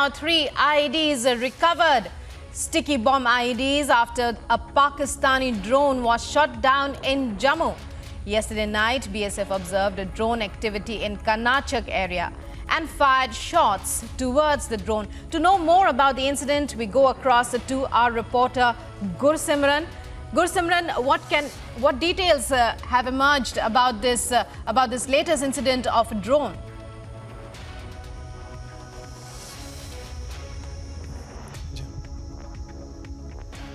now 3 IEDs recovered. Sticky bomb IEDs after a Pakistani drone was shot down in Jammu. Yesterday night, BSF observed a drone activity in Karnataka area and fired shots towards the drone. To know more about the incident, we go across to our reporter Gursimran. Gursimran, what details have emerged about this latest incident of a drone?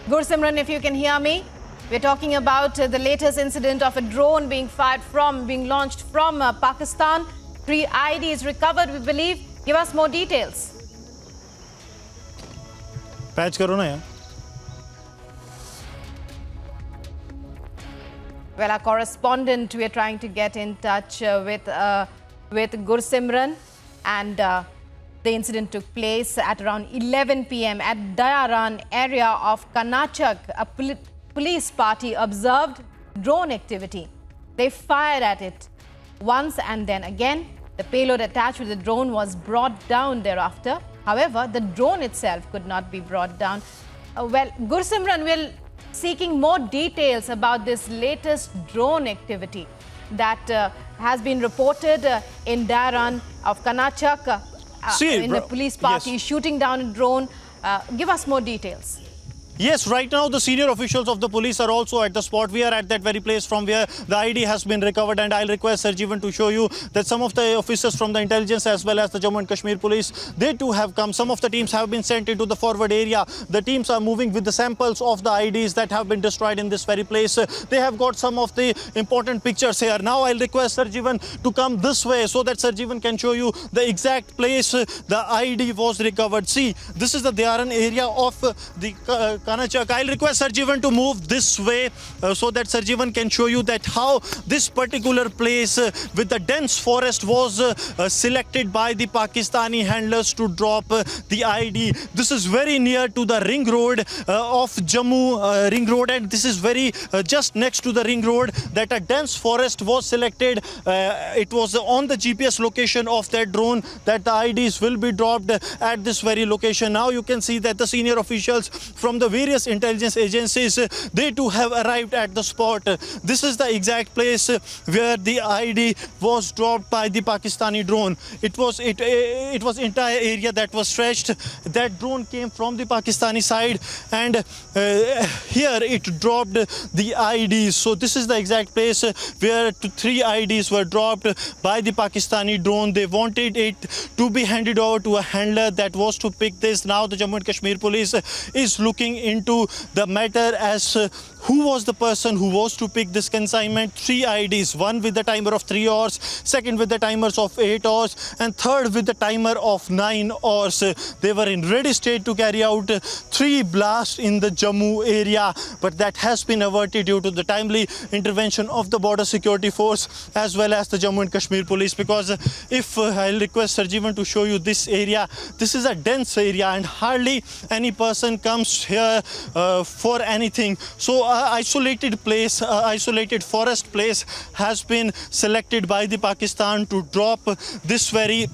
Gursimran, if you can hear me, we're talking about the latest incident of a drone being launched from Pakistan. 3 IEDs recovered, we believe. Give us more details. Patch karo na yaar. Well, our correspondent, we are trying to get in touch with Gursimran, and the incident took place at around 11 p.m. at Dayaran area of Karnataka. A police party observed drone activity. They fired at it once and then again. The payload attached with the drone was brought down thereafter. However, the drone itself could not be brought down. Well, Gursimran, we're seeking more details about this latest drone activity that has been reported in Dayaran of Karnataka. In a police party shooting down a drone. Give us more details. Yes, right now the senior officials of the police are also at the spot. We are at that very place from where the IED has been recovered, and I'll request Sarjeevan to show you that some of the officers from the intelligence as well as the Jammu and Kashmir police, they too have come. Some of the teams have been sent into the forward area. The teams are moving with the samples of the IEDs that have been destroyed in this very place. They have got some of the important pictures here. Now I'll request Sarjeevan to come this way so that Sarjeevan can show you the exact place the IED was recovered. See, this is the Dayaran area of the Karnataka. I'll request Sarjeevan to move this way so that Sarjeevan can show you that how this particular place with the dense forest was selected by the Pakistani handlers to drop the IED. This is very near to the ring road of Jammu ring road, and this is very just next to the ring road that a dense forest was selected. It was on the GPS location of that drone that the IEDs will be dropped at this very location. Now you can see that the senior officials from the various intelligence agencies, they too have arrived at the spot. This is the exact place where the IED was dropped by the Pakistani drone. It was entire area that was stretched. That drone came from the Pakistani side, and here it dropped the IEDs. So this is the exact place where 3 IEDs were dropped by the Pakistani drone. They wanted it to be handed over to a handler that was to pick this. Now the Jammu and Kashmir police is looking into the matter as who was the person who was to pick this consignment. 3 IEDs, one with the timer of 3 hours, second with the timers of 8 hours, and third with the timer of 9 hours. They were in ready state to carry out 3 blasts in the Jammu area, but that has been averted due to the timely intervention of the border security force as well as the Jammu and Kashmir police. Because if I'll request Sarjeevan to show you this area, this is a dense area and hardly any person comes here for anything. So isolated place, isolated forest place has been selected by the Pakistan to drop this very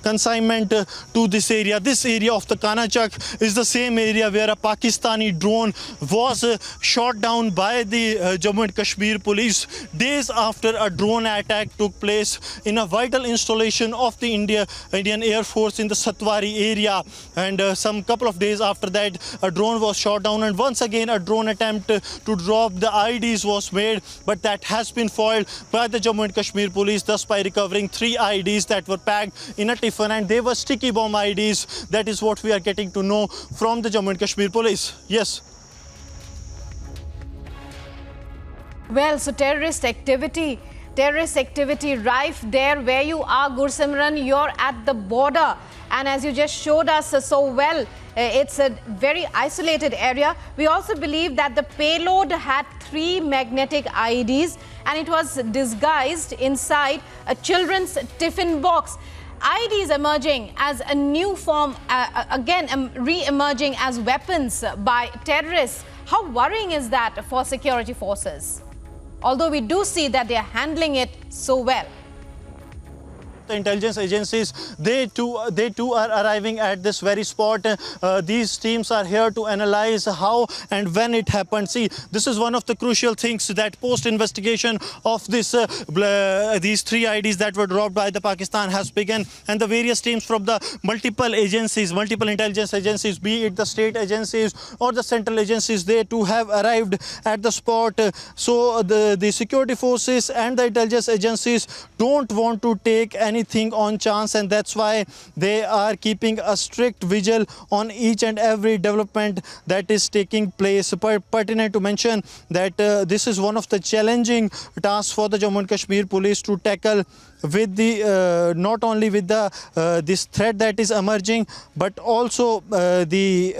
consignment to this area. This area of the Karnataka is the same area where a Pakistani drone was shot down by the Jammu and Kashmir police days after a drone attack took place in a vital installation of the Indian Air Force in the Satwari area. And some couple of days after that, a drone was shot down, and once again a drone attempt to drop the IEDs was made, but that has been foiled by the Jammu and Kashmir police, thus by recovering 3 IEDs that were packed in a Tiffin, and they were sticky bomb IEDs. That is what we are getting to know from the Jammu and Kashmir police. Yes. Well, so terrorist activity rife there where you are, Gursimran. You're at the border, and as you just showed us so well, it's a very isolated area. We also believe that the payload had 3 magnetic IEDs, and it was disguised inside a children's tiffin box. IEDs emerging as a new form, again re-emerging as weapons by terrorists. How worrying is that for security forces? Although we do see that they are handling it so well. the intelligence agencies, they too are arriving at this very spot. These teams are here to analyze how and when it happened. See, this is one of the crucial things, that post investigation of this these 3 IEDs that were dropped by the Pakistan has begun, and the various teams from the multiple agencies, multiple intelligence agencies, be it the state agencies or the central agencies, they too have arrived at the spot. So the security forces and the intelligence agencies don't want to take anything on chance, and that's why they are keeping a strict vigil on each and every development that is taking place. Pertinent to mention that this is one of the challenging tasks for the Jammu and Kashmir police to tackle, with the not only with the this threat that is emerging, but also the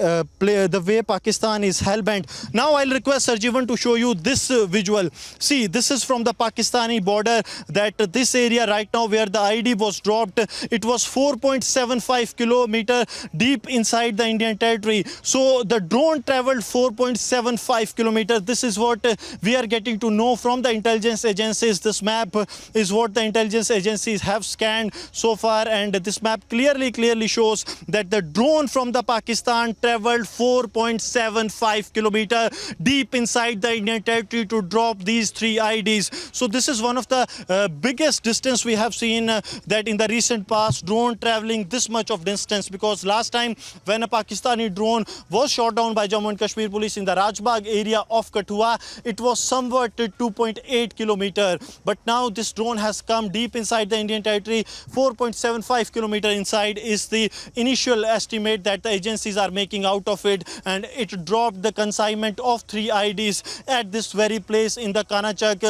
way Pakistan is hell-bent. Now I'll request Sarjivan to show you this visual. See, this is from the Pakistani border, that this area right now where the IED was dropped, it was 4.75 kilometer deep inside the Indian territory. So the drone traveled 4.75 kilometers. This is what we are getting to know from the intelligence agencies. This map is what the intelligence agencies have scanned so far, and this map clearly shows that the drone from the Pakistan traveled 4.75 kilometer deep inside the Indian territory to drop these 3 IEDs. So this is one of the biggest distance we have seen that in the recent past, drone traveling this much of distance, because last time when a Pakistani drone was shot down by Jammu and Kashmir police in the Rajbagh area of Kathua, it was somewhat 2.8 kilometer, but now this drone has come deep inside the Indian territory. 4.75 kilometer inside is the initial estimate that the agencies are making out of it, and it dropped the consignment of 3 IEDs at this very place in the Kanachak.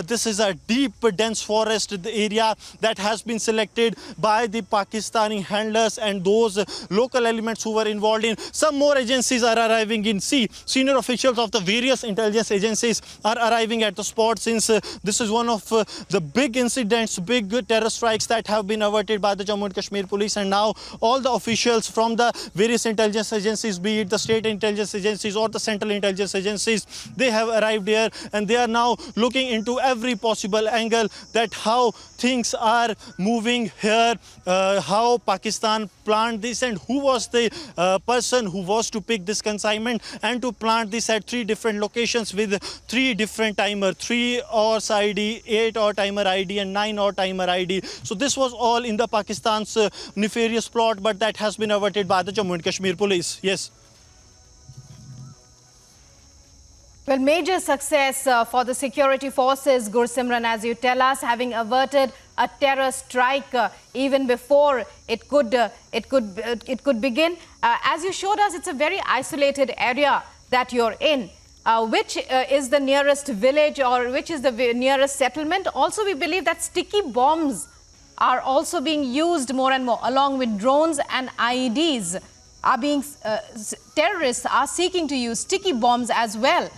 This is a deep dense forest area that has been selected by the Pakistani handlers and those local elements who were involved in. Some more agencies are arriving in. See, senior officials of the various intelligence agencies are arriving at the spot, since this is one of the big incidents, big terror strikes that have been averted by the Jammu and Kashmir police, and now all the officials from the various intelligence agencies, be it the state intelligence agencies or the central intelligence agencies, they have arrived here, and they are now looking into every possible angle that how things are moving here, how Pakistan planned this, and who was the person who was to pick this consignment and to plant this at 3 different locations with 3 different timer, 3 hours IED, 8 hour timer IED and 9 hour timer IED. So this was all in the Pakistan's nefarious plot, but that has been averted by the Jammu and Kashmir police. Yes. Well, major success for the security forces, Gursimran, as you tell us, having averted a terror strike even before it could begin. As you showed us, it's a very isolated area that you're in. Which is the nearest village, or which is the nearest settlement? Also, we believe that sticky bombs are also being used more and more, along with drones and IEDs. Terrorists are seeking to use sticky bombs as well.